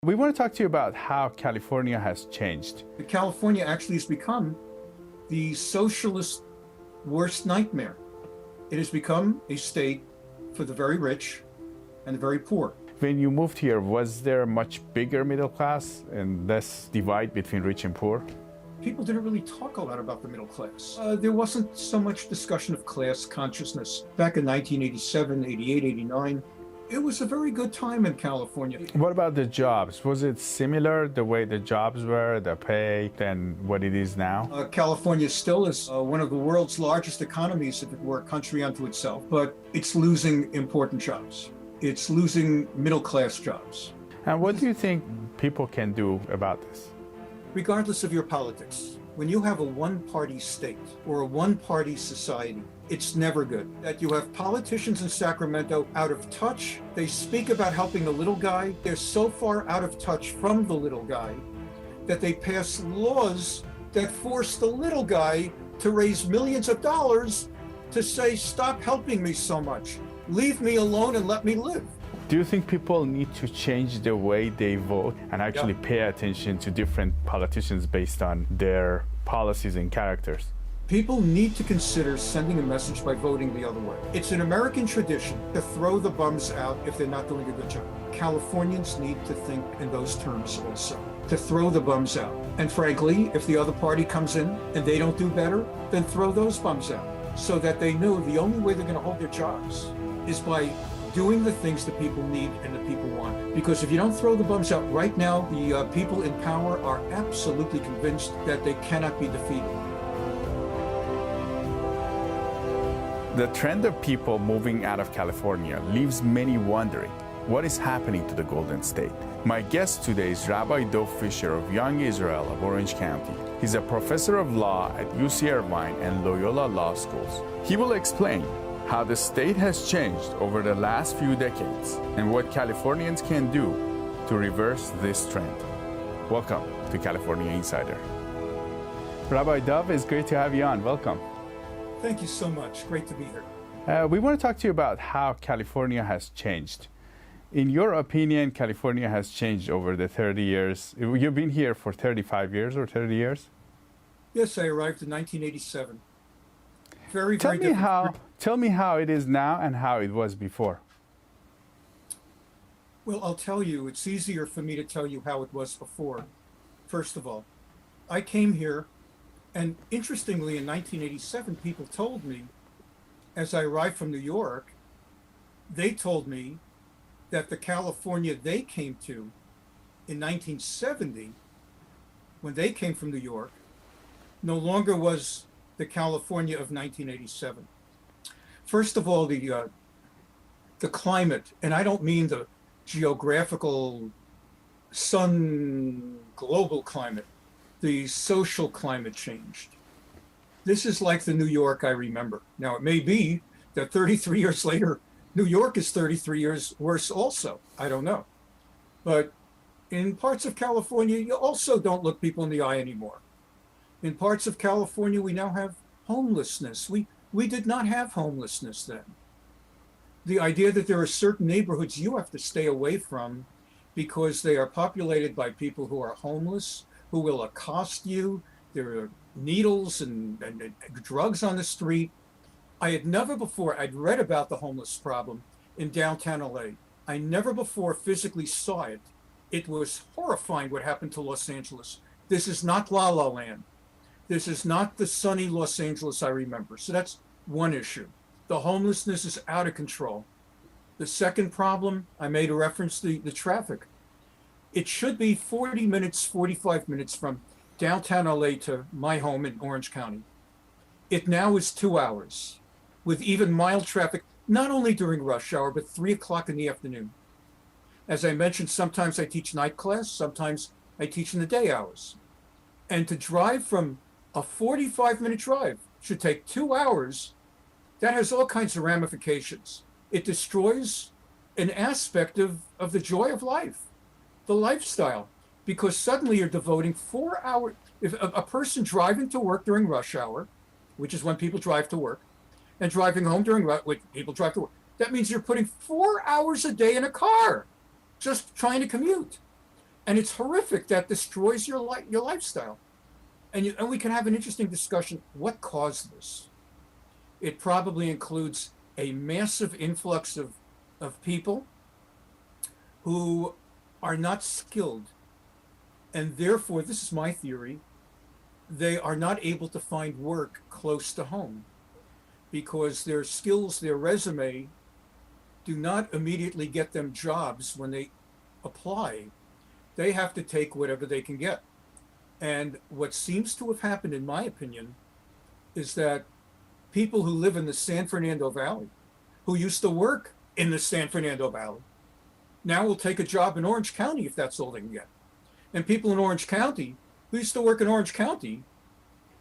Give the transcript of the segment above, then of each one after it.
We want to talk to you about how California has changed. California actually has become the socialist worst nightmare. It has become a state for the very rich and the very poor. When you moved here, was there a much bigger middle class and less divide between rich and poor? People didn't really talk a lot about the middle class. There wasn't so much discussion of class consciousness. Back in 1987, 88, 89, it was a very good time in California. What about the jobs? Was it similar, the way the jobs were, the pay, than what it is now? California still is one of the world's largest economies if it were a country unto itself, but it's losing important jobs. It's losing middle-class jobs. And what do you think people can do about this? Regardless of your politics, when you have a one-party state or a one-party society, it's never good. That you have politicians in Sacramento out of touch. They speak about helping the little guy. They're so far out of touch from the little guy that they pass laws that force the little guy to raise millions of dollars to say, stop helping me so much. Leave me alone and let me live. Do you think people need to change the way they vote and actually pay attention to different politicians based on their policies and characters? People need to consider sending a message by voting the other way. It's an American tradition to throw the bums out if they're not doing a good job. Californians need to think in those terms also, to throw the bums out. And frankly, if the other party comes in and they don't do better, then throw those bums out so that they know the only way they're going to hold their jobs is by doing the things that people need and that people want. Because if you don't throw the bums out right now, the people in power are absolutely convinced that they cannot be defeated. The trend of people moving out of California leaves many wondering what is happening to the Golden State. My guest today is Rabbi Dov Fischer of Young Israel of Orange County. He's a professor of law at UC Irvine and Loyola Law Schools. He will explain how the state has changed over the last few decades and what Californians can do to reverse this trend. Welcome to California Insider. Rabbi Dov, it's great to have you on. Welcome. Thank you so much. Great to be here. We want to talk to you about how California has changed. In your opinion, California has changed over the 30 years. You've been here for 35 years or 30 years? Yes, I arrived in 1987. Very Tell different. me how it is now and how it was before. Well, I'll tell you, it's easier for me to tell you how it was before. First of all, I came here, and interestingly, in 1987, people told me, as I arrived from New York, they told me that the California they came to in 1970, when they came from New York, no longer was the California of 1987. First of all, the climate, and I don't mean the geographical sun global climate, the social climate changed. This is like the New York I remember. Now, it may be that 33 years later, New York is 33 years worse also. I don't know. But in parts of California, you also don't look people in the eye anymore. In parts of California, we now have homelessness. We did not have homelessness then. The idea that there are certain neighborhoods you have to stay away from because they are populated by people who are homeless, who will accost you. There are needles and drugs on the street. I had never before, I'd read about the homeless problem in downtown LA. I never before physically saw it. It was horrifying what happened to Los Angeles. This is not La La Land. This is not the sunny Los Angeles I remember. So that's one issue. The homelessness is out of control. The second problem, I made a reference to the traffic. It should be 40 minutes, 45 minutes from downtown LA to my home in Orange County. It now is 2 hours with even mild traffic, not only during rush hour, but 3 o'clock in the afternoon. As I mentioned, sometimes I teach night class, sometimes I teach in the day hours. And to drive from a 45-minute drive should take 2 hours. That has all kinds of ramifications. It destroys an aspect of the joy of life, the lifestyle, because suddenly you're devoting 4 hours. If a person driving to work during rush hour, which is when people drive to work, and driving home during when people drive to work, that means you're putting 4 hours a day in a car, just trying to commute. And it's horrific. That destroys your lifestyle. And we can have an interesting discussion. What caused this? It probably includes a massive influx of people who are not skilled. And therefore, this is my theory, they are not able to find work close to home because their skills, their resume, do not immediately get them jobs when they apply. They have to take whatever they can get. And what seems to have happened, in my opinion, is that people who live in the San Fernando Valley, who used to work in the San Fernando Valley, now will take a job in Orange County if that's all they can get. And people in Orange County who used to work in Orange County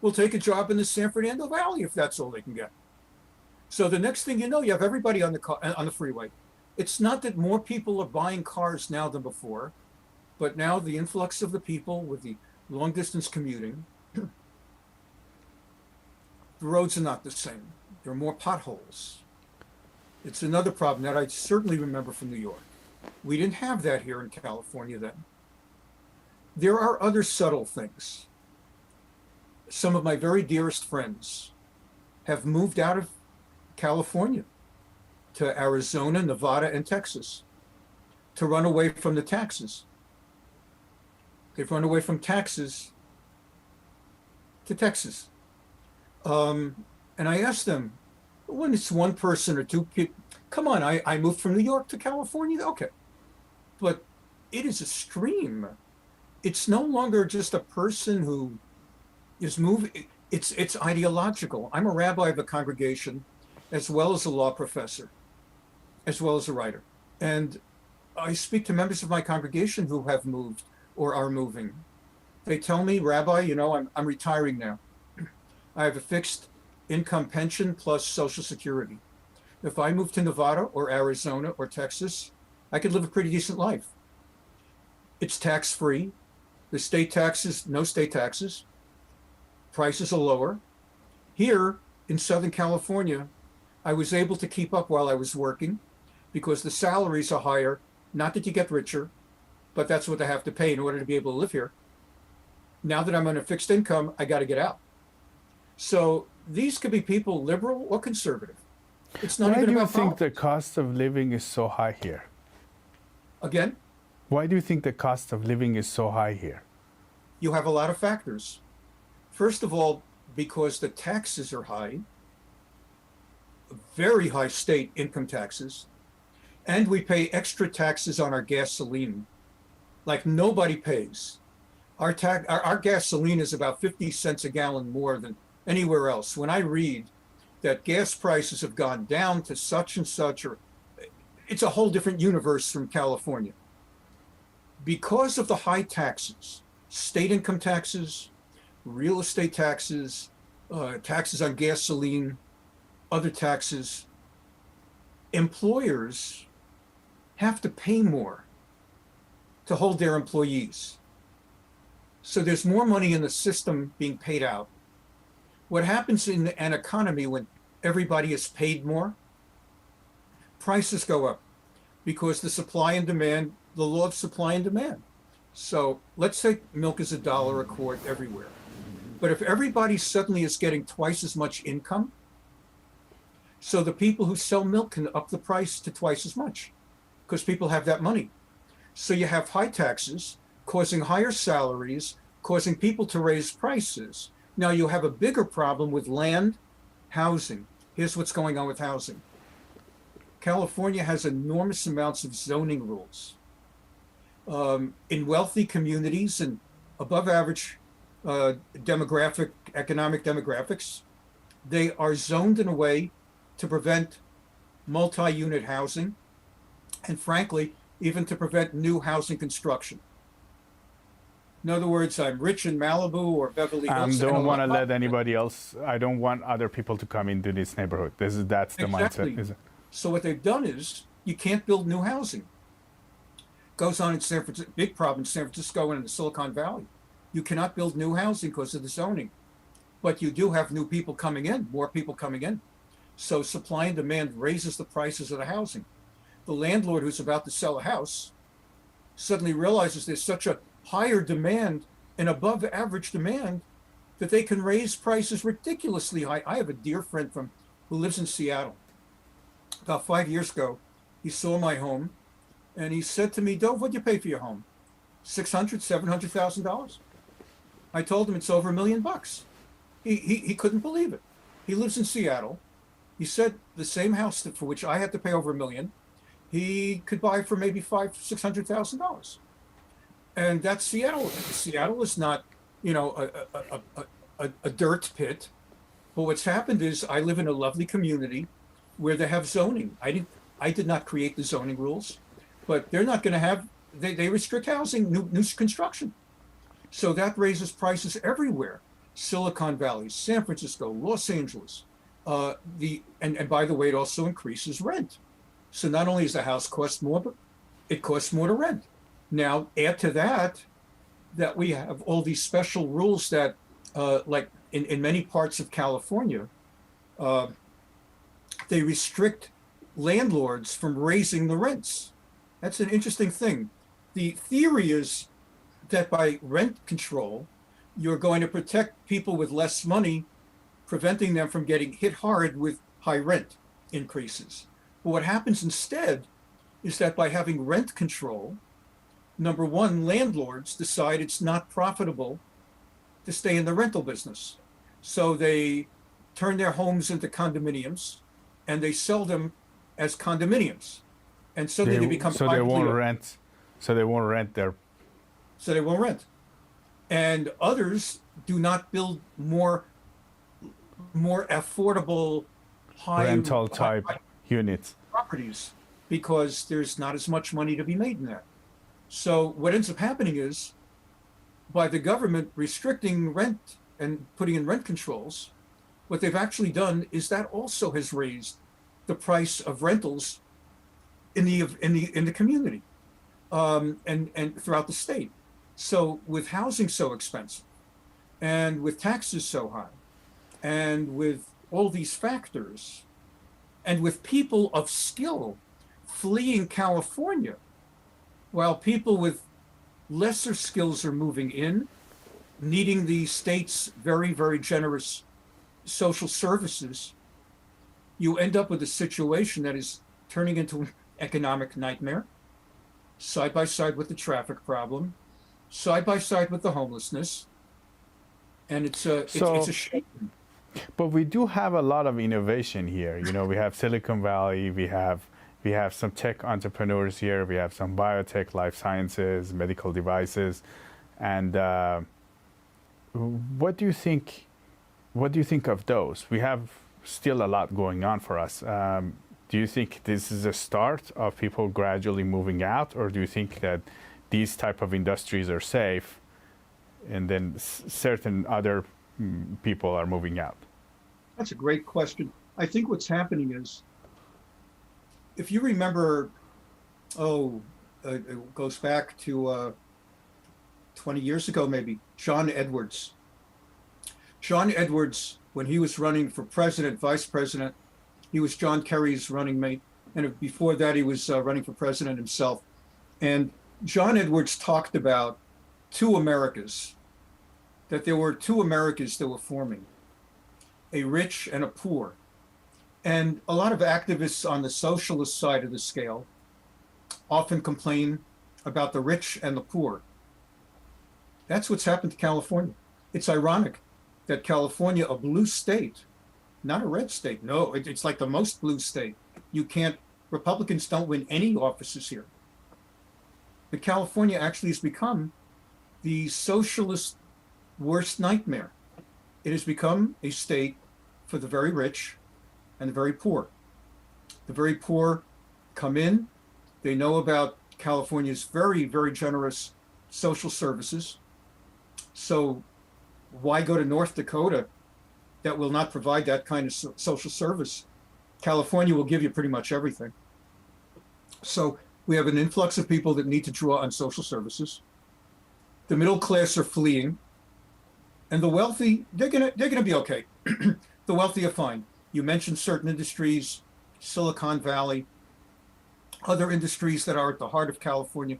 will take a job in the San Fernando Valley if that's all they can get. So the next thing you know, you have everybody on the freeway. It's not that more people are buying cars now than before, but now the influx of the people with the long distance commuting, the roads are not the same. There are more potholes. It's another problem that I certainly remember from New York. We didn't have that here in California then. There are other subtle things. Some of my very dearest friends have moved out of California to Arizona, Nevada, and Texas to run away from the taxes. They've run away from taxes to Texas. And I asked them, when it's one person or two people, come on, I moved from New York to California. Okay. But it is a stream. It's no longer just a person who is moving. It's ideological. I'm a rabbi of a congregation, as well as a law professor, as well as a writer. And I speak to members of my congregation who have moved or are moving. They tell me, Rabbi, I'm retiring now. I have a fixed income pension plus Social Security. If I move to Nevada or Arizona or Texas, I could live a pretty decent life. It's tax-free. The state taxes, no state taxes. Prices are lower. Here in Southern California, I was able to keep up while I was working because the salaries are higher. Not that you get richer, but that's what they have to pay in order to be able to live here. Now that I'm on a fixed income, I got to get out. So these could be people liberal or conservative. It's not Why even do you about think politics. the cost of living is so high here? Again, Why do you think the cost of living is so high here? you have a lot of factors. First of all, because the taxes are high, very high state income taxes, and we pay extra taxes on our gasoline like nobody pays. Our gasoline is about 50 cents a gallon more than anywhere else. When I read that gas prices have gone down to such and such, or it's a whole different universe from California. Because of the high taxes, state income taxes, real estate taxes, taxes on gasoline, other taxes, employers have to pay more to hold their employees. So there's more money in the system being paid out. What happens in an economy when everybody is paid more? Prices go up because the supply and demand, the law of supply and demand. So let's say milk is $1 a quart everywhere. But if everybody suddenly is getting twice as much income, so the people who sell milk can up the price to twice as much because people have that money. So you have high taxes causing higher salaries, causing people to raise prices. Now you have a bigger problem with land, housing. Here's what's going on with housing. California has enormous amounts of zoning rules. In wealthy communities and above average economic demographics, they are zoned in a way to prevent multi-unit housing, and frankly, even to prevent new housing construction. In other words, I'm rich in Malibu or Beverly Hills. I don't want to let anybody else, I don't want other people to come into this neighborhood. That's the mindset. Is it? So what they've done is you can't build new housing. Goes on in San Francisco, big problem in San Francisco and in the Silicon Valley. You cannot build new housing because of the zoning, but you do have new people coming in, more people coming in. So supply and demand raises the prices of the housing. The landlord who's about to sell a house suddenly realizes there's such a higher demand and above average demand that they can raise prices ridiculously high. I have a dear friend who lives in Seattle. About 5 years ago, he saw my home and he said to me, Dov, what'd you pay for your home? $600,000, $700,000. I told him it's over $1 million. He couldn't believe it. He lives in Seattle. He said the same house for which I had to pay over $1 million, he could buy for maybe $600,000. And that's Seattle. Seattle is not, a dirt pit. But what's happened is I live in a lovely community where they have zoning. I did not create the zoning rules, but they're not going to have. They restrict housing, new construction. So that raises prices everywhere. Silicon Valley, San Francisco, Los Angeles. And by the way, it also increases rent. So not only does the house cost more, but it costs more to rent. Now add to that we have all these special rules that, like in many parts of California, they restrict landlords from raising the rents. That's an interesting thing. The theory is that by rent control, you're going to protect people with less money, preventing them from getting hit hard with high rent increases. But what happens instead is that by having rent control, number one, landlords decide it's not profitable to stay in the rental business. So they turn their homes into condominiums and they sell them as condominiums. And suddenly they become so they won't rent. So they won't rent their. So they won't rent. And others do not build more affordable rental type units properties because there's not as much money to be made in that. So what ends up happening is by the government restricting rent and putting in rent controls, what they've actually done is that also has raised the price of rentals in the community and throughout the state. So with housing so expensive and with taxes so high and with all these factors and with people of skill fleeing California while people with lesser skills are moving in, needing the state's very, very generous social services, you end up with a situation that is turning into an economic nightmare, side by side with the traffic problem, side by side with the homelessness, and it's a shame. But we do have a lot of innovation here. We have Silicon Valley, we have some tech entrepreneurs here, we have some biotech, life sciences, medical devices, and what do you think of those? We have still a lot going on for us. Do you think this is a start of people gradually moving out, or do you think that these type of industries are safe and then certain other people are moving out? That's a great question. I think what's happening is, if you remember, it goes back to 20 years ago maybe, John Edwards. John Edwards, when he was running for president, vice president, he was John Kerry's running mate. And before that, he was running for president himself. And John Edwards talked about two Americas, that there were two Americas that were forming, a rich and a poor. And a lot of activists on the socialist side of the scale often complain about the rich and the poor. That's what's happened to California. It's ironic that California, a blue state, not a red state. No, it's like the most blue state. Republicans don't win any offices here. But California actually has become the socialist worst nightmare. It has become a state for the very rich and the very poor. The very poor come in, they know about California's very, very generous social services. So why go to North Dakota that will not provide that kind of social service? California will give you pretty much everything. So we have an influx of people that need to draw on social services. The middle class are fleeing, and the wealthy, they're gonna be okay. The wealthy are fine. You mentioned certain industries, Silicon Valley, other industries that are at the heart of California.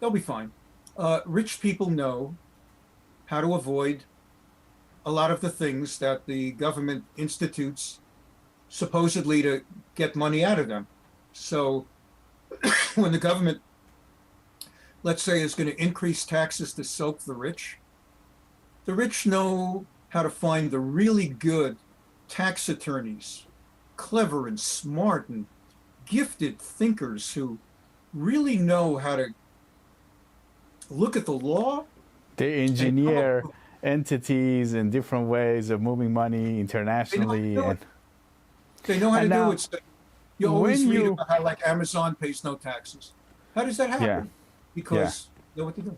they'll be fine. Rich people know how to avoid a lot of the things that the government institutes supposedly to get money out of them. So when the government, let's say, is going to increase taxes to soak the rich know how to find the really good tax attorneys, clever and smart and gifted thinkers who really know how to look at the law. They engineer entities and different ways of moving money internationally. They know how to do it. So you always read you, about how like Amazon pays no taxes. How does that happen? Yeah. Because they know what to do.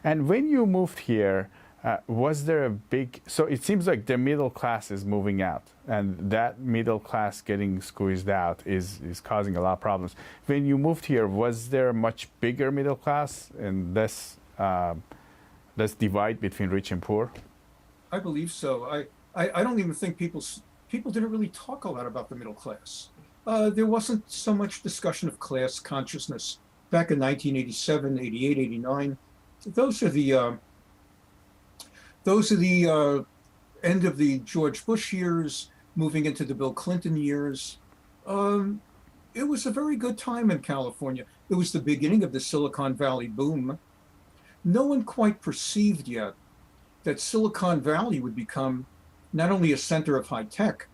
And when you moved here, was there a big, so it seems like the middle class is moving out, and that middle class getting squeezed out is causing a lot of problems. When you moved here, was there a much bigger middle class and less divide between rich and poor? I believe so. I don't even think people didn't really talk a lot about the middle class. There wasn't so much discussion of class consciousness back in 1987, 88, 89. Those are the end of the George Bush years, moving into the Bill Clinton years. It was a very good time in California. It was the beginning of the Silicon Valley boom. No one quite perceived yet that Silicon Valley would become not only a center of high tech,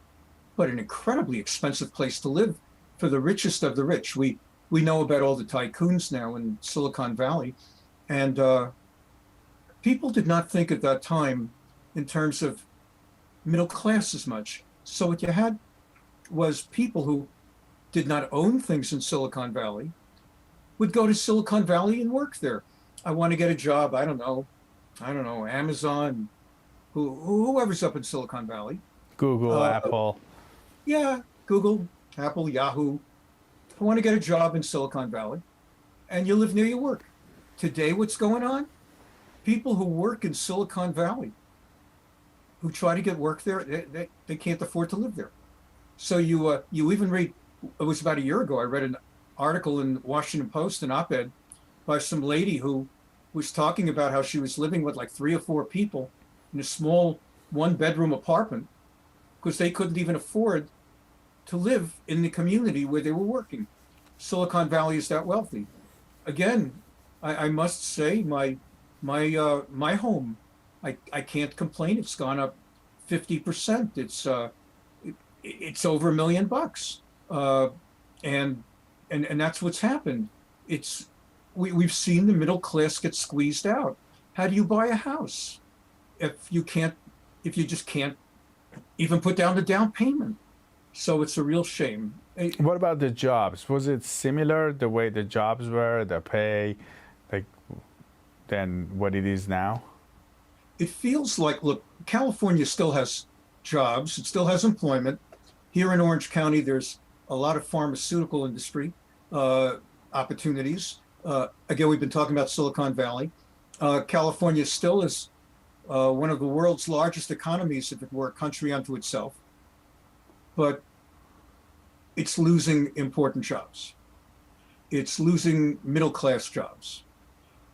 but an incredibly expensive place to live for the richest of the rich. We know about all the tycoons now in Silicon Valley, and people did not think at that time in terms of middle class as much. So what you had was people who did not own things in Silicon Valley would go to Silicon Valley and work there. I want to get a job. I don't know, Amazon, whoever's up in Silicon Valley. Google, Apple. Yeah, Google, Apple, Yahoo. I want to get a job in Silicon Valley, and you live near your work. Today, what's going on? People who work in Silicon Valley, who try to get work there, they can't afford to live there. So you even read, it was about a year ago, I read an article in Washington Post, an op-ed, by some lady who was talking about how she was living with like 3 or 4 people in a small 1-bedroom apartment because they couldn't even afford to live in the community where they were working. Silicon Valley is that wealthy. Again, I must say my home, I can't complain. It's gone up 50%. It's over $1 million, and that's what's happened. We've seen the middle class get squeezed out. How do you buy a house if you just can't even put down the down payment? So it's a real shame. What about the jobs? Was it similar, the way the jobs were, the pay, than what it is now? It feels like, look, California still has jobs. It still has employment. Here in Orange County, there's a lot of pharmaceutical industry opportunities. Again, we've been talking about Silicon Valley. California still is one of the world's largest economies if it were a country unto itself. But it's losing important jobs. It's losing middle-class jobs.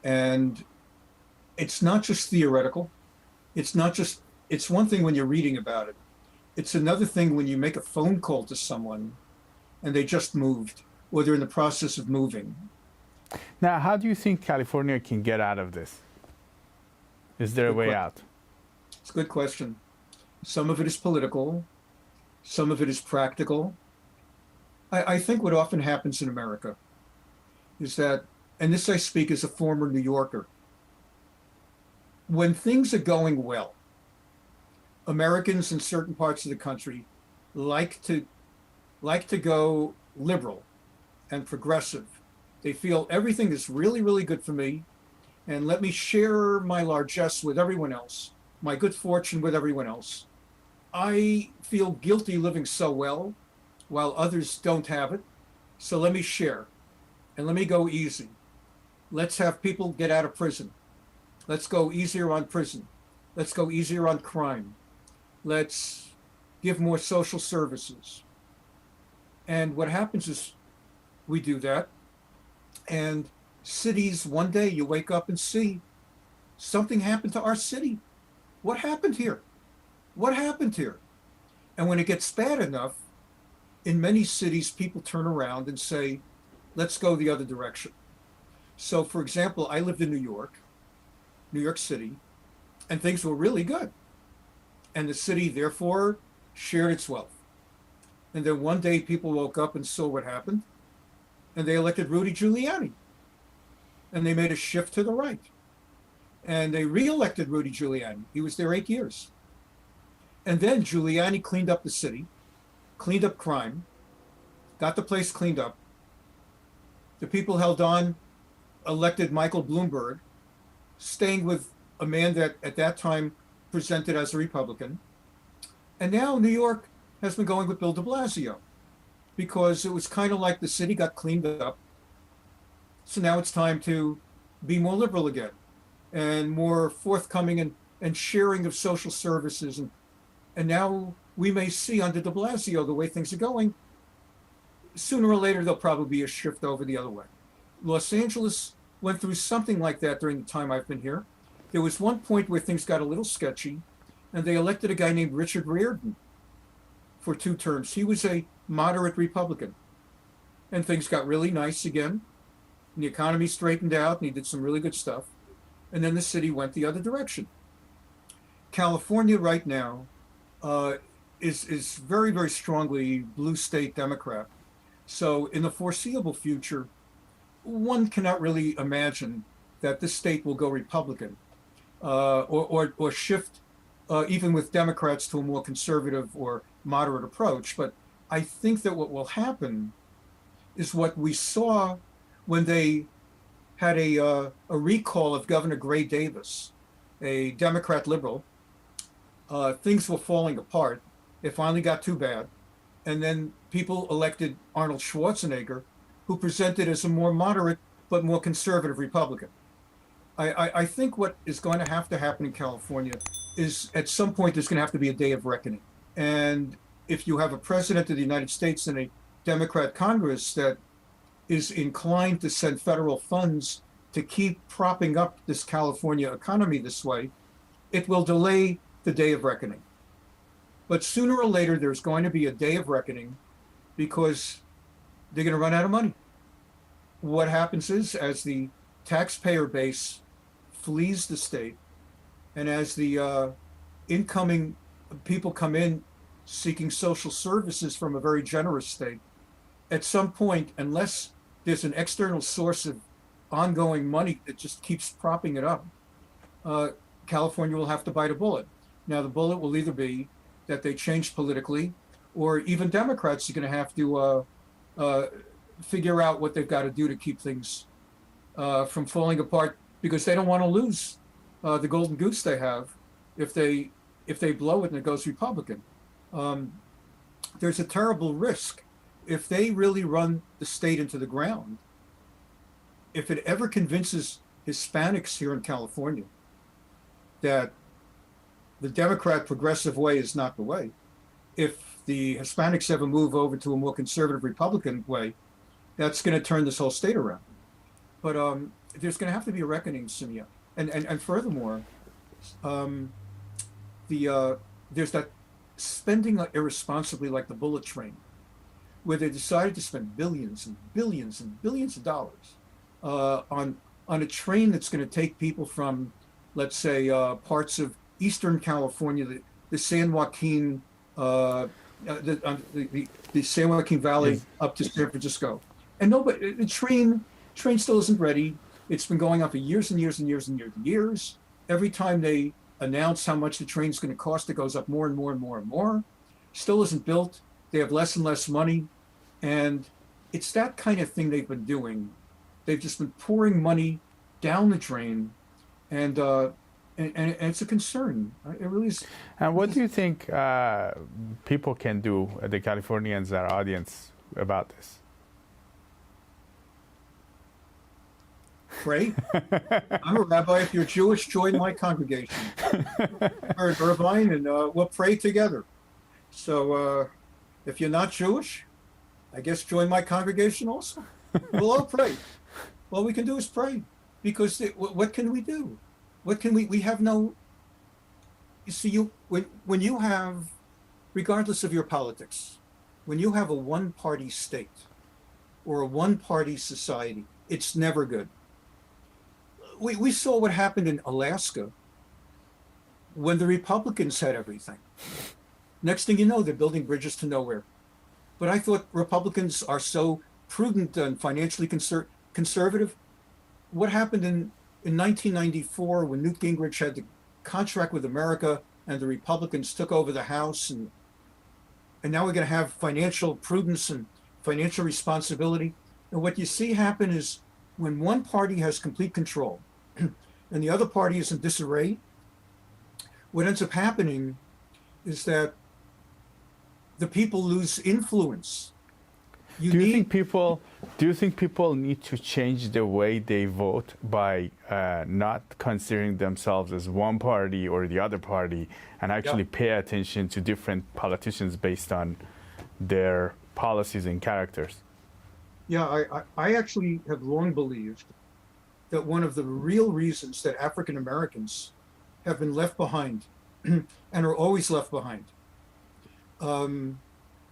And it's not just theoretical. It's one thing when you're reading about it. It's another thing when you make a phone call to someone and they just moved, or they're in the process of moving. Now, how do you think California can get out of this? Is there a way out? It's a good question. Some of it is political. Some of it is practical. I think what often happens in America is that, and this I speak as a former New Yorker, when things are going well, Americans in certain parts of the country like to go liberal and progressive. They feel everything is really, really good for me, and let me share my largesse with everyone else, my good fortune with everyone else. I feel guilty living so well while others don't have it, so let me share, and let me go easy. Let's have people get out of prison. Let's go easier on prison. Let's go easier on crime. Let's give more social services. And what happens is we do that, and Cities, one day you wake up and see something happened to our city. What happened here? What happened here? And when it gets bad enough, in many cities, people turn around and say, let's go the other direction. So, for example, I lived in New York City, and things were really good. And the city, therefore, shared its wealth. And then one day people woke up and saw what happened, and they elected Rudy Giuliani. And they made a shift to the right. And they re-elected Rudy Giuliani. He was there 8 years. And then Giuliani cleaned up the city, cleaned up crime, got the place cleaned up. The people held on, elected Michael Bloomberg, staying with a man that at that time presented as a Republican. And now New York has been going with Bill de Blasio because it was kind of like the city got cleaned up. So now it's time to be more liberal again and more forthcoming and sharing of social services. And now we may see under de Blasio the way things are going. Sooner or later, there'll probably be a shift over the other way. Los Angeles went through something like that during the time I've been here. There was one point where things got a little sketchy, and they elected a guy named Richard Riordan for 2 terms. He was a moderate Republican, and things got really nice again. And the economy straightened out, and he did some really good stuff. And then the city went the other direction. California right now is very, very strongly blue state Democrat. So in the foreseeable future, one cannot really imagine that this state will go Republican or shift even with Democrats to a more conservative or moderate approach. But I think that what will happen is what we saw when they had a recall of Governor Gray Davis, a Democrat liberal. Things were falling apart. It finally got too bad. And then people elected Arnold Schwarzenegger, who presented as a more moderate but more conservative Republican. I think what is going to have to happen in California is at some point there's going to have to be a day of reckoning. And if you have a president of the United States and a Democrat Congress that is inclined to send federal funds to keep propping up this California economy this way, it will delay the day of reckoning. But sooner or later, there's going to be a day of reckoning because they're going to run out of money. What happens is, as the taxpayer base flees the state, and as the incoming people come in seeking social services from a very generous state, at some point, unless there's an external source of ongoing money that just keeps propping it up, California will have to bite a bullet. Now, the bullet will either be that they change politically, or even Democrats are going to have to figure out what they've got to do to keep things from falling apart, because they don't want to lose the golden goose they have if they blow it and it goes Republican. There's a terrible risk if they really run the state into the ground. If it ever convinces Hispanics here in California that the Democrat progressive way is not the way, if the Hispanics ever move over to a more conservative Republican way, that's going to turn this whole state around. But there's going to have to be a reckoning, Simia. And furthermore, there's that spending irresponsibly like the bullet train, where they decided to spend billions and billions and billions of dollars on a train that's going to take people from, let's say, parts of Eastern California, the San Joaquin, the San Joaquin Valley up to San Francisco. And nobody, the train still isn't ready. It's been going on for years and years and years and years and years. Every time they announce how much the train's going to cost, it goes up more and more and more and more. Still isn't built. They have less and less money. And it's that kind of thing they've been doing. They've just been pouring money down the drain, and it's a concern. It really is. And what do you think people can do, the Californians, our audience, about this? Pray. I'm a rabbi. If you're Jewish, join my congregation. We're in Irvine, and we'll pray together. So if you're not Jewish, I guess join my congregation also. We'll all pray. all we can do is pray, because what can we do? What can we have no, you see, when you have, regardless of your politics, when you have a one-party state or a one-party society, it's never good. We saw what happened in Alaska when the Republicans had everything. Next thing you know, they're building bridges to nowhere. But I thought Republicans are so prudent and financially conservative. What happened in 1994 when Newt Gingrich had the contract with America and the Republicans took over the House, and now we're going to have financial prudence and financial responsibility. And what you see happen is when one party has complete control and the other party is in disarray, what ends up happening is that the people lose influence. Do you think people need to change the way they vote by not considering themselves as one party or the other party, and actually pay attention to different politicians based on their policies and characters? Yeah, I actually have long believed that one of the real reasons that African Americans have been left behind and are always left behind,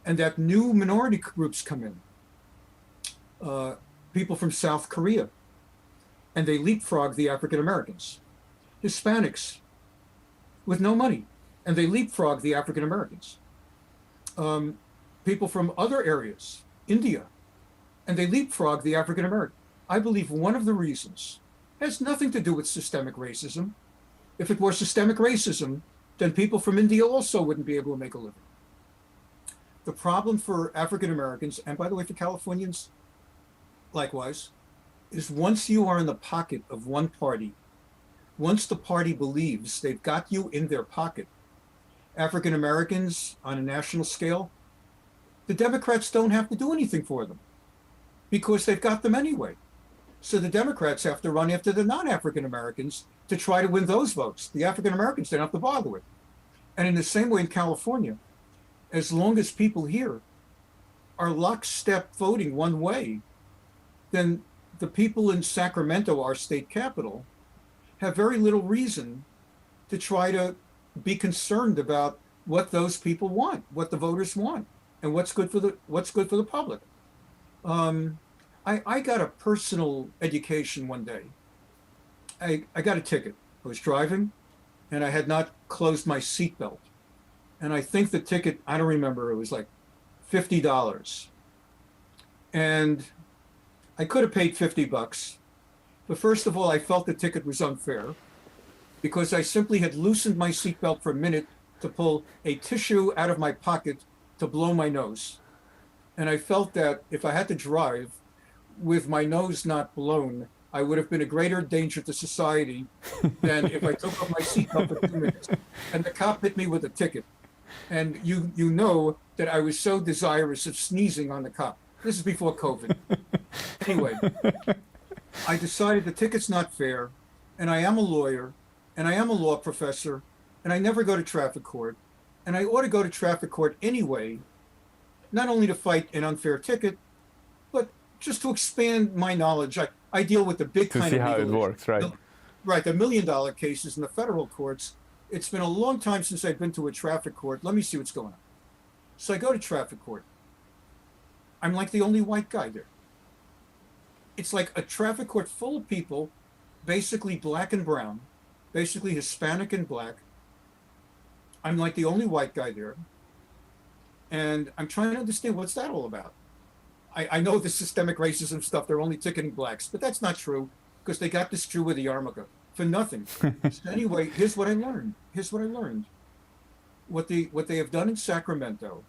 and that new minority groups come in, people from South Korea, and they leapfrog the African Americans, Hispanics with no money, and they leapfrog the African Americans, people from other areas, India, and they leapfrog the African American. I believe one of the reasons has nothing to do with systemic racism. If it were systemic racism, then people from India also wouldn't be able to make a living. The problem for African Americans, and by the way, for Californians, likewise, is once you are in the pocket of one party, once the party believes they've got you in their pocket, African Americans on a national scale, the Democrats don't have to do anything for them because they've got them anyway. So the Democrats have to run after the non-African Americans to try to win those votes. The African Americans they don't have to bother with. And in the same way in California, as long as people here are lockstep voting one way, then the people in Sacramento, our state capital, have very little reason to try to be concerned about what those people want, what the voters want, and what's good for the public. I got a personal education one day. I got a ticket. I was driving, and I had not closed my seatbelt. And I think the ticket, I don't remember, it was like $50. And I could have paid $50. But first of all, I felt the ticket was unfair because I simply had loosened my seatbelt for a minute to pull a tissue out of my pocket to blow my nose. And I felt that if I had to drive with my nose not blown, I would have been a greater danger to society than if I took off my seatbelt for 2 minutes. And the cop hit me with a ticket. And you know that I was so desirous of sneezing on the cop. This is before COVID. Anyway, I decided the ticket's not fair, and I am a lawyer, and I am a law professor, and I never go to traffic court, and I ought to go to traffic court anyway, not only to fight an unfair ticket, but just to expand my knowledge. I deal with the big to kind see of how it legal works, right? Right, the $1 million cases in the federal courts. It's been a long time since I've been to a traffic court. Let me see what's going on. So I go to traffic court. I'm like the only white guy there. It's like a traffic court full of people, basically black and brown, basically Hispanic and black. I'm like the only white guy there. And I'm trying to understand what's that all about. I know the systemic racism stuff, they're only ticketing blacks, but that's not true because they got this Jew with a yarmulke for nothing. So anyway, here's what I learned. What they have done in Sacramento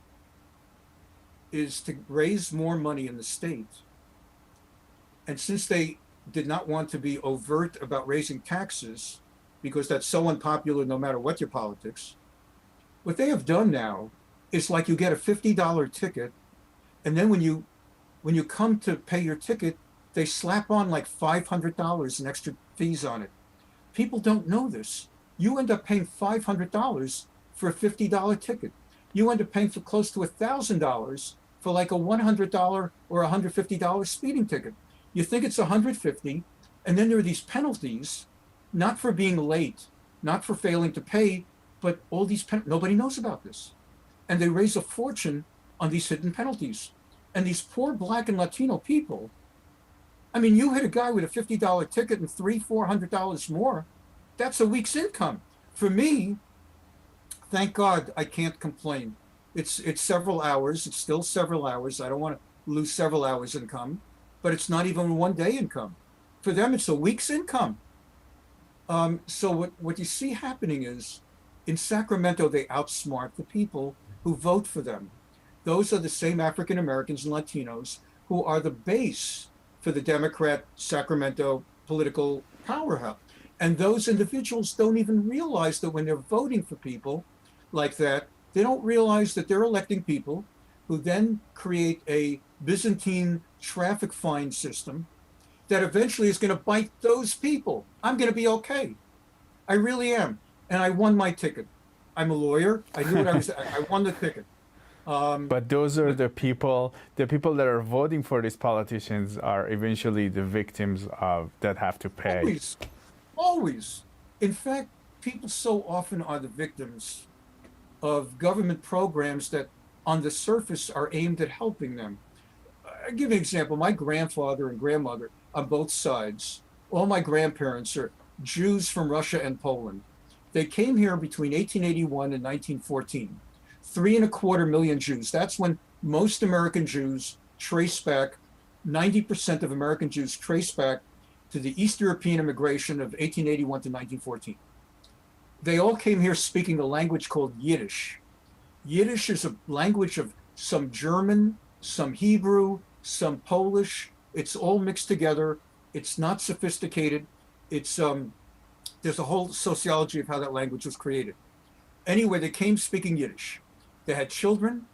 is to raise more money in the state. And since they did not want to be overt about raising taxes, because that's so unpopular no matter what your politics, what they have done now is like you get a $50 ticket, and then when you come to pay your ticket, they slap on like $500 in extra fees on it. People don't know this. You end up paying $500 for a $50 ticket. You end up paying for close to $1,000 for like a $100 or $150 speeding ticket. You think it's 150, and then there are these penalties, not for being late, not for failing to pay, but all these nobody knows about this, and they raise a fortune on these hidden penalties. And these poor Black and Latino people, I mean, you hit a guy with a $50 ticket and $400 more, that's a week's income. For me, thank God I can't complain. It's several hours. It's still several hours. I don't want to lose several hours income, but it's not even one day income. For them, it's a week's income. So what you see happening is, in Sacramento, they outsmart the people who vote for them. Those are the same African Americans and Latinos who are the base for the Democrat Sacramento political powerhouse. And those individuals don't even realize that when they're voting for people like that, they don't realize that they're electing people who then create a Byzantine traffic fine system that eventually is going to bite those people. I'm going to be okay. I really am. And I won my ticket. I'm a lawyer. I knew what I was, I won the ticket. But those are the people that are voting for these politicians are eventually the victims of that have to pay. Always. In fact, people so often are the victims of government programs that on the surface are aimed at helping them. I'll give you an example. My grandfather and grandmother on both sides, all my grandparents are Jews from Russia and Poland. They came here between 1881 and 1914. 3.25 million Jews. That's when most American Jews trace back, 90% of American Jews trace back to the East European immigration of 1881 to 1914. They all came here speaking a language called Yiddish. Yiddish is a language of some German, some Hebrew, some Polish. It's all mixed together. It's not sophisticated. It's there's a whole sociology of how that language was created. Anyway, they came speaking Yiddish. They had children,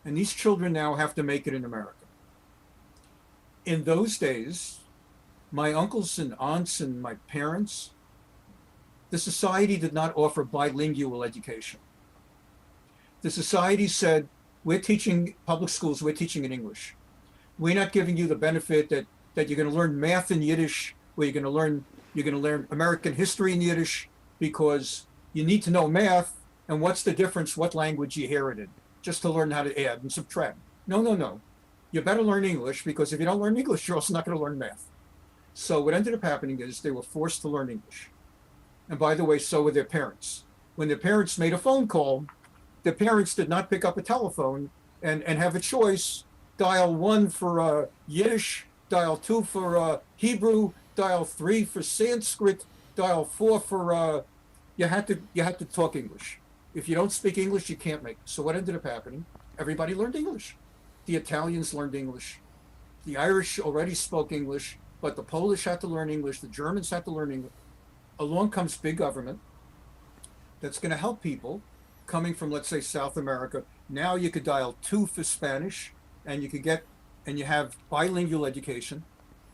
and these children now have to make it in America. In those days, my uncles and aunts and my parents, the society did not offer bilingual education. The society said, we're teaching public schools, we're teaching in English. We're not giving you the benefit that you're going to learn math in Yiddish, or you're going to learn American history in Yiddish, because you need to know math. And what's the difference what language you hear it in, just to learn how to add and subtract? No. You better learn English, because if you don't learn English, you're also not going to learn math. So what ended up happening is they were forced to learn English. And by the way, so were their parents. When their parents made a phone call, their parents did not pick up a telephone and have a choice, dial 1 for Yiddish, dial 2 for Hebrew, dial 3 for Sanskrit, dial 4 for, you had to talk English. If you don't speak English, you can't make it. So what ended up happening? Everybody learned English. The Italians learned English. The Irish already spoke English, but the Polish had to learn English. The Germans had to learn English. Along comes big government that's going to help people coming from, let's say, South America. Now you could dial 2 for Spanish, and you have bilingual education,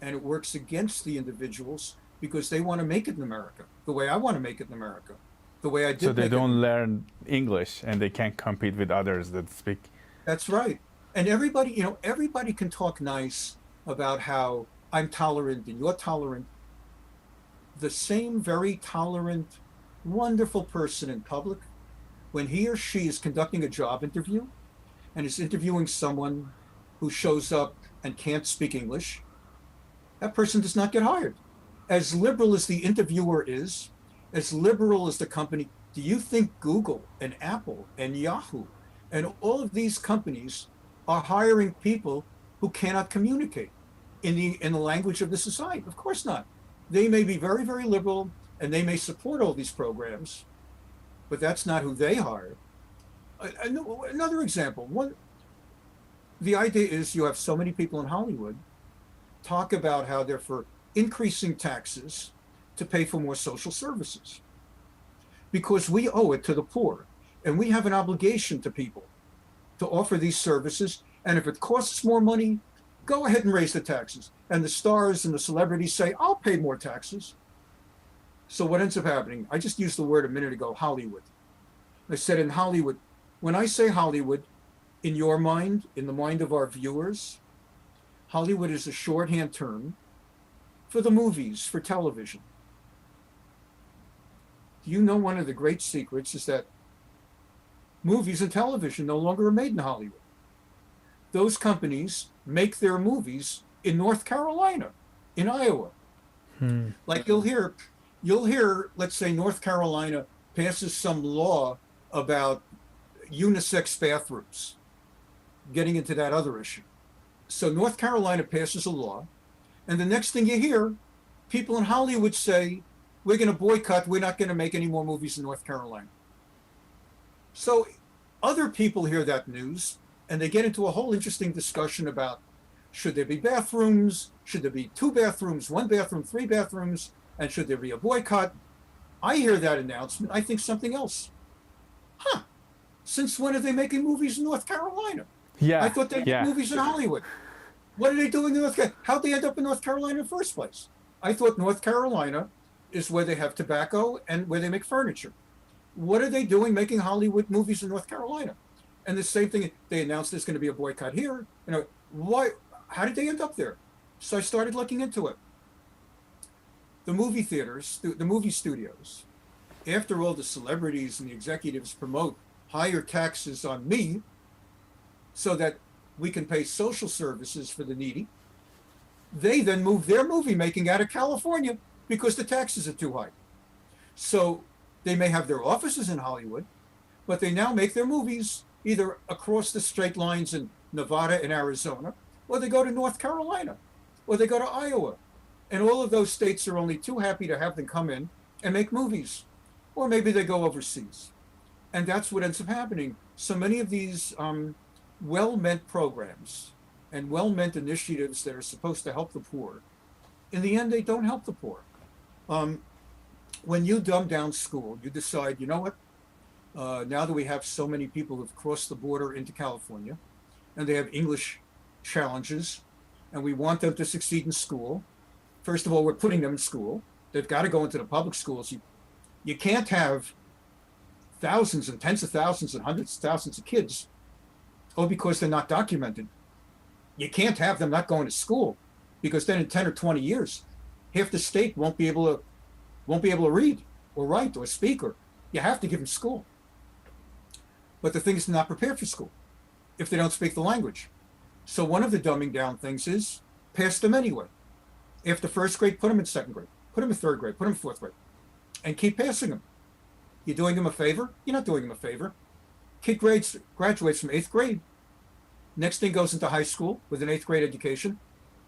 and it works against the individuals because they want to make it in America, the way I want to make it in America. The way I did. So they don't learn English and they can't compete with others that speak. That's right. And everybody can talk nice about how I'm tolerant and you're tolerant. The same very tolerant, wonderful person in public, when he or she is conducting a job interview and is interviewing someone who shows up and can't speak English, that person does not get hired. As liberal as the interviewer is, as liberal as the company, do you think Google and Apple and Yahoo and all of these companies are hiring people who cannot communicate in the language of the society? Of course not. They may be very, very liberal and they may support all these programs, but that's not who they hire. Another example, the idea is you have so many people in Hollywood talk about how they're for increasing taxes to pay for more social services, because we owe it to the poor and we have an obligation to people to offer these services. And if it costs more money, go ahead and raise the taxes. And the stars and the celebrities say, I'll pay more taxes. So what ends up happening? I just used the word a minute ago, Hollywood. I said in Hollywood, when I say Hollywood, in your mind, in the mind of our viewers, Hollywood is a shorthand term for the movies, for television. Do you know one of the great secrets is that movies and television no longer are made in Hollywood? Those companies make their movies in North Carolina, in Iowa. Like you'll hear, let's say North Carolina passes some law about unisex bathrooms, getting into that other issue. So North Carolina passes a law, and the next thing you hear, people in Hollywood say, we're going to boycott, we're not going to make any more movies in North Carolina. So other people hear that news, and they get into a whole interesting discussion about, should there be bathrooms? Should there be 2 bathrooms, 1 bathroom, 3 bathrooms? And should there be a boycott? I hear that announcement, I think something else. Since when are they making movies in North Carolina? I thought they made movies in Hollywood. What are they doing in North Carolina? How'd they end up in North Carolina in the first place? I thought North Carolina is where they have tobacco and where they make furniture. What are they doing making Hollywood movies in North Carolina? And the same thing, they announced there's going to be a boycott here. Why? How did they end up there? So I started looking into it. The movie theaters, the movie studios, after all the celebrities and the executives promote higher taxes on me so that we can pay social services for the needy, they then move their movie making out of California because the taxes are too high. So they may have their offices in Hollywood, but they now make their movies either across the straight lines in Nevada and Arizona, or they go to North Carolina, or they go to Iowa. And all of those states are only too happy to have them come in and make movies. Or maybe they go overseas. And that's what ends up happening. So many of these well-meant programs and well-meant initiatives that are supposed to help the poor, in the end, they don't help the poor. When you dumb down school, you decide, you know what? Now that we have so many people who've crossed the border into California, and they have English challenges, and we want them to succeed in school. First of all, we're putting them in school. They've got to go into the public schools. You can't have thousands and tens of thousands and hundreds of thousands of kids, because they're not documented. You can't have them not going to school, because then in 10 or 20 years, half the state won't be able to read or write or speak, or you have to give them school. But the thing is, they're not prepared for school if they don't speak the language. So one of the dumbing down things is pass them anyway. After first grade, put them in second grade, put them in third grade, put them in fourth grade, and keep passing them. You're doing them a favor? You're not doing them a favor. Kid graduates from 8th grade. Next thing goes into high school with an 8th grade education,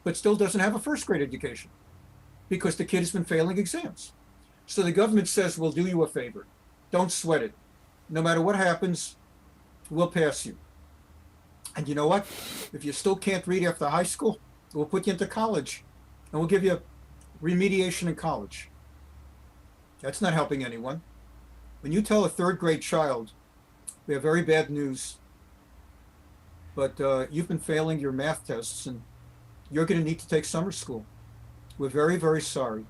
but still doesn't have a first grade education because the kid has been failing exams. So the government says, we'll do you a favor. Don't sweat it. No matter what happens, we'll pass you. And you know what? If you still can't read after high school, we'll put you into college, and we'll give you remediation in college. That's not helping anyone. When you tell a 3rd grade child, we have very bad news, but you've been failing your math tests, and you're going to need to take summer school. We're very, very sorry.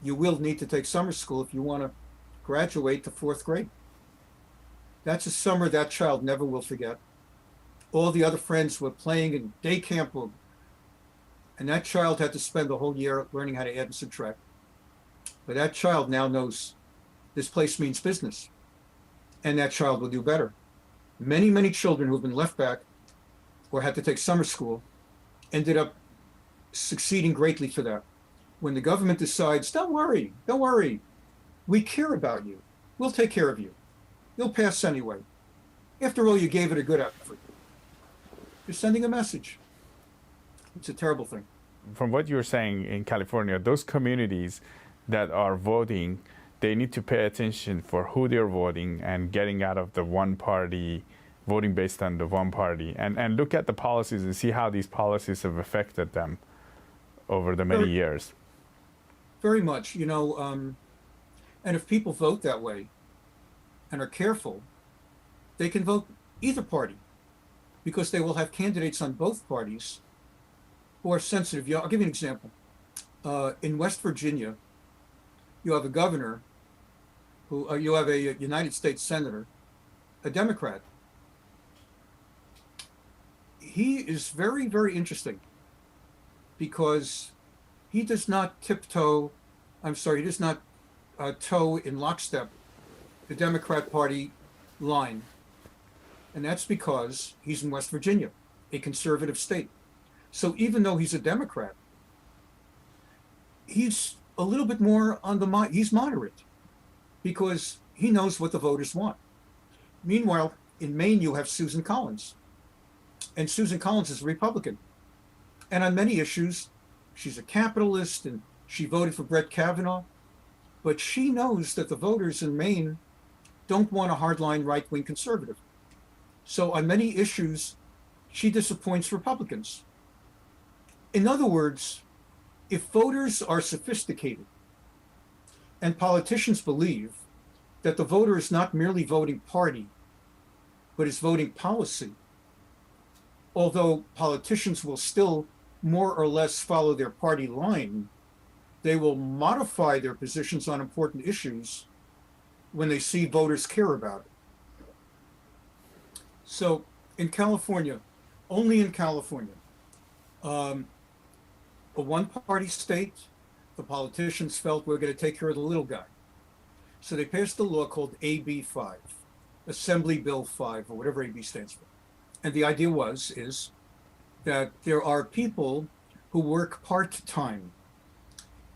You will need to take summer school if you want to graduate to 4th grade. That's a summer that child never will forget. All the other friends were playing in day camp, and that child had to spend the whole year learning how to add and subtract. But that child now knows this place means business, and that child will do better. Many, many children who have been left back or had to take summer school ended up succeeding greatly for that. When the government decides, don't worry, we care about you. We'll take care of you. You'll pass anyway. After all, you gave it a good effort. You're sending a message. It's a terrible thing. From what you were saying in California, those communities that are voting, they need to pay attention for who they're voting and getting out of the one party, voting based on the one party, and look at the policies and see how these policies have affected them over the many years. Very much, and if people vote that way and are careful, they can vote either party because they will have candidates on both parties who are sensitive. I'll give you an example. In West Virginia, you have a governor you have a United States senator, a Democrat. He is very, very interesting. because he does not tiptoe, I'm sorry, he does not toe in lockstep the Democrat Party line. And that's because he's in West Virginia, a conservative state. So even though he's a Democrat, he's a little bit more on the, he's moderate because he knows what the voters want. Meanwhile, in Maine, you have Susan Collins. And Susan Collins is a Republican. And on many issues, she's a capitalist and she voted for Brett Kavanaugh. But she knows that the voters in Maine don't want a hardline right-wing conservative. So on many issues, she disappoints Republicans. In other words, if voters are sophisticated and politicians believe that the voter is not merely voting party, but is voting policy, although politicians will still more or less follow their party line, they will modify their positions on important issues when they see voters care about it. So in California, only in California, a one-party state, the politicians felt we're going to take care of the little guy. So they passed a law called AB 5, Assembly Bill 5, or whatever AB stands for. And the idea is that there are people who work part-time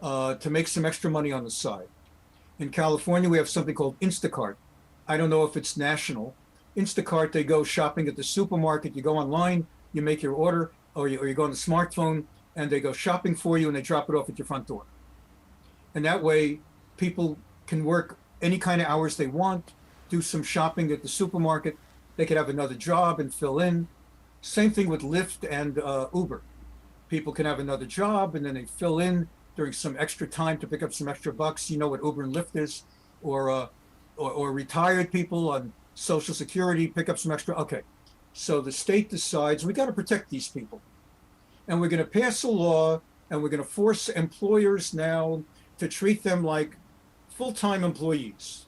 to make some extra money on the side. In California, we have something called Instacart. I don't know if it's national. Instacart, they go shopping at the supermarket. You go online, you make your order, or you go on the smartphone, and they go shopping for you, and they drop it off at your front door. And that way, people can work any kind of hours they want, do some shopping at the supermarket. They could have another job and fill in. Same thing with Lyft and Uber. People can have another job, and then they fill in during some extra time to pick up some extra bucks. You know what Uber and Lyft is, or retired people on Social Security pick up some extra. Okay, so the state decides we got to protect these people, and we're going to pass a law, and we're going to force employers now to treat them like full-time employees,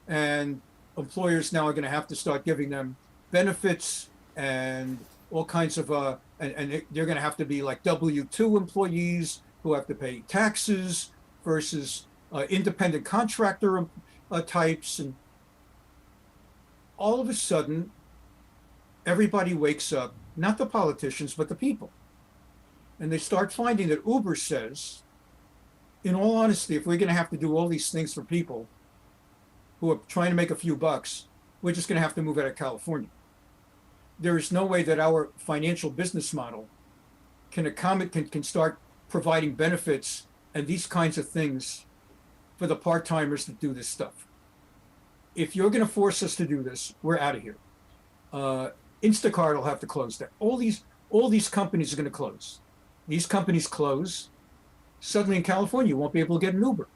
and employers now are going to have to start giving them benefits and all kinds of and they're going to have to be like W-2 employees who have to pay taxes versus independent contractor types. And all of a sudden, everybody wakes up, not the politicians, but the people. And they start finding that Uber says, in all honesty, if we're going to have to do all these things for people who are trying to make a few bucks, we're just going to have to move out of California. There is no way that our financial business model can start providing benefits and these kinds of things for the part-timers that do this stuff. If you're going to force us to do this, we're out of here. Instacart will have to close down. All these companies are going to close. These companies close. Suddenly in California, you won't be able to get an Uber.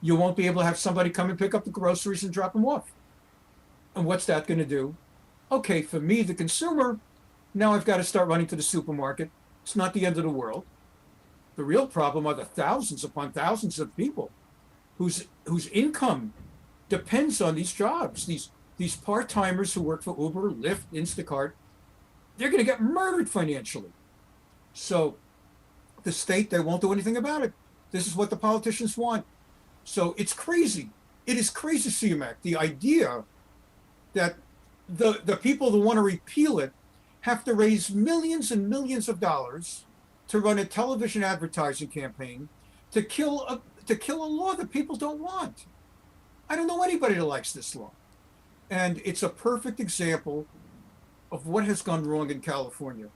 You won't be able to have somebody come and pick up the groceries and drop them off. And what's that going to do? Okay, for me, the consumer, now I've got to start running to the supermarket. It's not the end of the world. The real problem are the thousands upon thousands of people whose income depends on these jobs. These part-timers who work for Uber, Lyft, Instacart, they're going to get murdered financially. So the state, they won't do anything about it. This is what the politicians want. So it's crazy. It is crazy, CMAC, the idea that the people who want to repeal it have to raise millions and millions of dollars to run a television advertising campaign to kill a law that people don't want. I don't know anybody that likes this law. And it's a perfect example of what has gone wrong in California,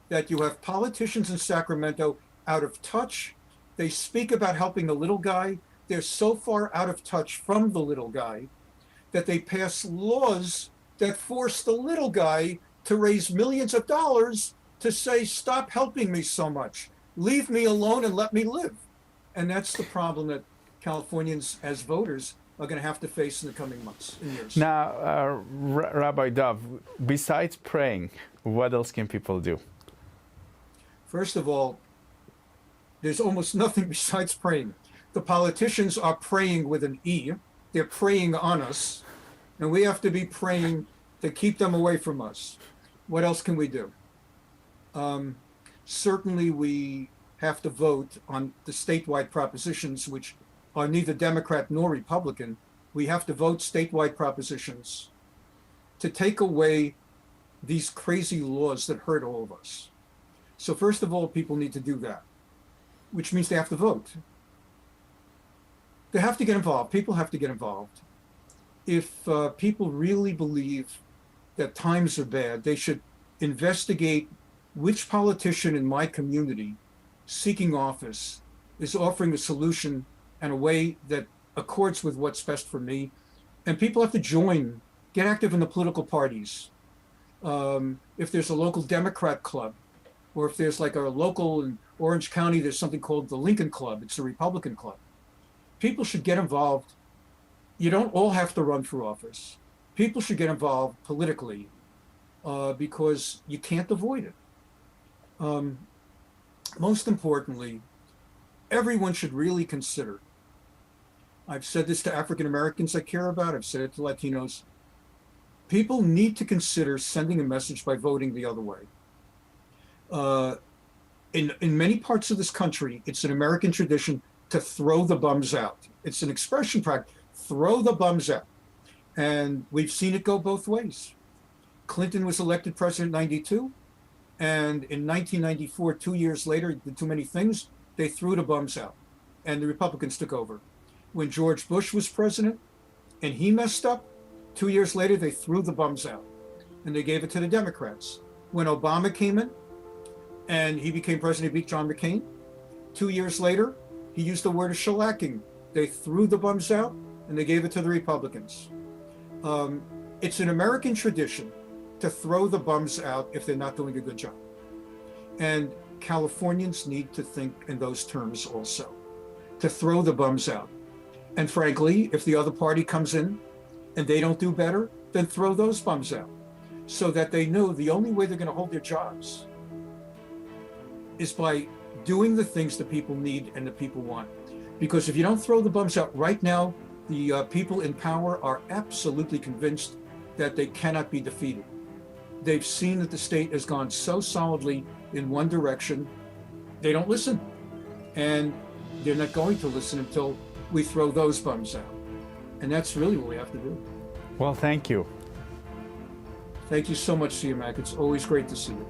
that you have politicians in Sacramento out of touch. They speak about helping the little guy. They're so far out of touch from the little guy that they pass laws that force the little guy to raise millions of dollars to say, stop helping me so much. Leave me alone and let me live. And that's the problem that Californians as voters are going to have to face in the coming months and years. Now, Rabbi Dov, besides praying, what else can people do? First of all, there's almost nothing besides praying. The politicians are praying with an E. They're preying on us. And we have to be praying to keep them away from us. What else can we do? Certainly we have to vote on the statewide propositions, which are neither Democrat nor Republican. We have to vote statewide propositions to take away these crazy laws that hurt all of us. So first of all, people need to do that, which means they have to vote. They have to get involved. People have to get involved. If people really believe that times are bad, they should investigate which politician in my community seeking office is offering a solution and a way that accords with what's best for me. And people have to join, get active in the political parties. If there's a local Democrat club, or if there's like a local in Orange County, there's something called the Lincoln Club. It's a Republican club. People should get involved. You don't all have to run for office. People should get involved politically because you can't avoid it. Most importantly, everyone should really consider. I've said this to African Americans I care about. I've said it to Latinos. People need to consider sending a message by voting the other way. In many parts of this country, it's an American tradition to throw the bums out. It's an expression practice, throw the bums out. And we've seen it go both ways. Clinton was elected president in 92, and in 1994, 2 years later, did too many things, they threw the bums out, and the Republicans took over. When George Bush was president, and he messed up, 2 years later, they threw the bums out, and they gave it to the Democrats. When Obama came in, and he became president, he beat John McCain, 2 years later, he used the word of shellacking. They threw the bums out, and they gave it to the Republicans. It's an American tradition to throw the bums out if they're not doing a good job. And Californians need to think in those terms also, to throw the bums out. And frankly, if the other party comes in and they don't do better, then throw those bums out so that they know the only way they're going to hold their jobs is by doing the things that people need and that people want. Because if you don't throw the bums out right now, the people in power are absolutely convinced that they cannot be defeated. They've seen that the state has gone so solidly in one direction, they don't listen. And they're not going to listen until we throw those bums out. And that's really what we have to do. Well, thank you. Thank you so much, CMAC. It's always great to see you.